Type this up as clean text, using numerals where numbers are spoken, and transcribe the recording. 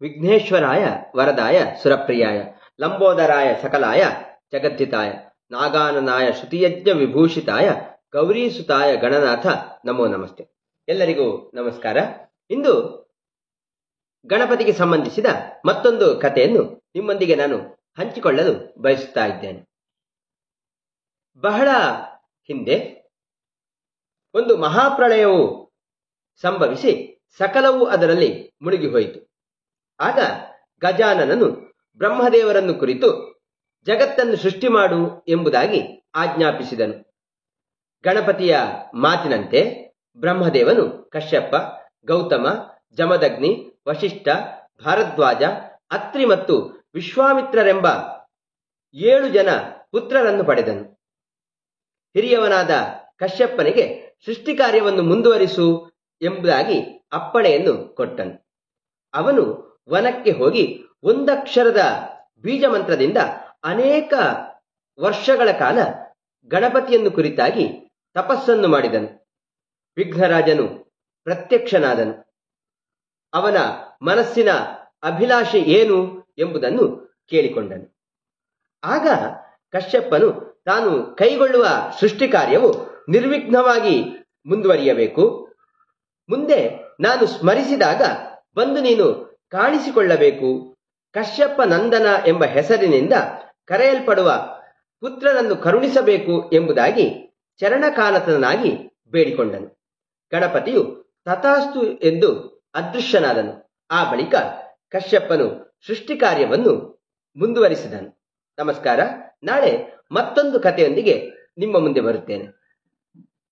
ವಿಘ್ನೇಶ್ವರಾಯ ವರದಾಯ ಸುರಪ್ರಿಯಾಯ ಲಂಬೋದರಾಯ ಸಕಲಾಯ ಜಗದ್ಧಿತಾಯ ನಾಗಾನನಾಯ ಶ್ರುತಿಯಜ್ಞ ವಿಭೂಷಿತಾಯ ಗೌರೀಸುತಾಯ ಗಣನಾಥ ನಮೋ ನಮಸ್ತೆ. ಎಲ್ಲರಿಗೂ ನಮಸ್ಕಾರ. ಇಂದು ಗಣಪತಿಗೆ ಸಂಬಂಧಿಸಿದ ಮತ್ತೊಂದು ಕಥೆಯನ್ನು ನಿಮ್ಮೊಂದಿಗೆ ನಾನು ಹಂಚಿಕೊಳ್ಳಲು ಬಯಸುತ್ತಾ ಇದ್ದೇನೆ. ಬಹಳ ಹಿಂದೆ ಒಂದು ಮಹಾಪ್ರಳಯವು ಸಂಭವಿಸಿ ಸಕಲವೂ ಅದರಲ್ಲಿ ಮುಳುಗಿ ಹೋಯಿತು. ಆಗ ಗಜಾನನನು ಬ್ರಹ್ಮದೇವರನ್ನು ಕುರಿತು ಜಗತ್ತನ್ನು ಸೃಷ್ಟಿ ಮಾಡು ಎಂಬುದಾಗಿ ಆಜ್ಞಾಪಿಸಿದನು. ಗಣಪತಿಯ ಮಾತಿನಂತೆ ಬ್ರಹ್ಮದೇವನು ಕಶ್ಯಪ, ಗೌತಮ, ಜಮದಗ್ನಿ, ವಶಿಷ್ಠ, ಭಾರದ್ವಾಜ, ಅತ್ರಿ ಮತ್ತು ವಿಶ್ವಾಮಿತ್ರರೆಂಬ 7 ಜನ ಪುತ್ರರನ್ನು ಪಡೆದನು. ಹಿರಿಯವನಾದ ಕಶ್ಯಪನಿಗೆ ಸೃಷ್ಟಿ ಕಾರ್ಯವನ್ನು ಮುಂದುವರಿಸು ಎಂಬುದಾಗಿ ಅಪ್ಪಣೆಯನ್ನು ಕೊಟ್ಟನು. ಅವನು ವನಕ್ಕೆ ಹೋಗಿ ಒಂದಕ್ಷರದ ಬೀಜ ಮಂತ್ರದಿಂದ ಅನೇಕ ವರ್ಷಗಳ ಕಾಲ ಗಣಪತಿಯನ್ನು ಕುರಿತಾಗಿ ತಪಸ್ಸನ್ನು ಮಾಡಿದನು. ವಿಘ್ನರಾಜನು ಪ್ರತ್ಯಕ್ಷನಾದನು. ಅವನ ಮನಸ್ಸಿನ ಅಭಿಲಾಷೆ ಏನು ಎಂಬುದನ್ನು ಕೇಳಿಕೊಂಡನು. ಆಗ ಕಶ್ಯಪನು ತಾನು ಕೈಗೊಳ್ಳುವ ಸೃಷ್ಟಿ ಕಾರ್ಯವು ನಿರ್ವಿಘ್ನವಾಗಿ ಮುಂದುವರಿಯಬೇಕು. ಮುಂದೆ ನಾನು ಸ್ಮರಿಸಿದಾಗ ಬಂದು ನೀನು ಕಾಣಿಸಿಕೊಳ್ಳಬೇಕು. ಕಶ್ಯಪ ನಂದನ ಎಂಬ ಹೆಸರಿನಿಂದ ಕರೆಯಲ್ಪಡುವ ಪುತ್ರನನ್ನು ಕರುಣಿಸಬೇಕು ಎಂಬುದಾಗಿ ಚರಣಕಾನತನಾಗಿ ಬೇಡಿಕೊಂಡನು. ಗಣಪತಿಯು ತಥಾಸ್ತು ಎಂದು ಅದೃಶ್ಯನಾದನು. ಆ ಬಳಿಕ ಕಶ್ಯಪನು ಸೃಷ್ಟಿ ಕಾರ್ಯವನ್ನು ಮುಂದುವರಿಸಿದನು. ನಮಸ್ಕಾರ. ನಾಳೆ ಮತ್ತೊಂದು ಕಥೆಯೊಂದಿಗೆ ನಿಮ್ಮ ಮುಂದೆ ಬರುತ್ತೇನೆ.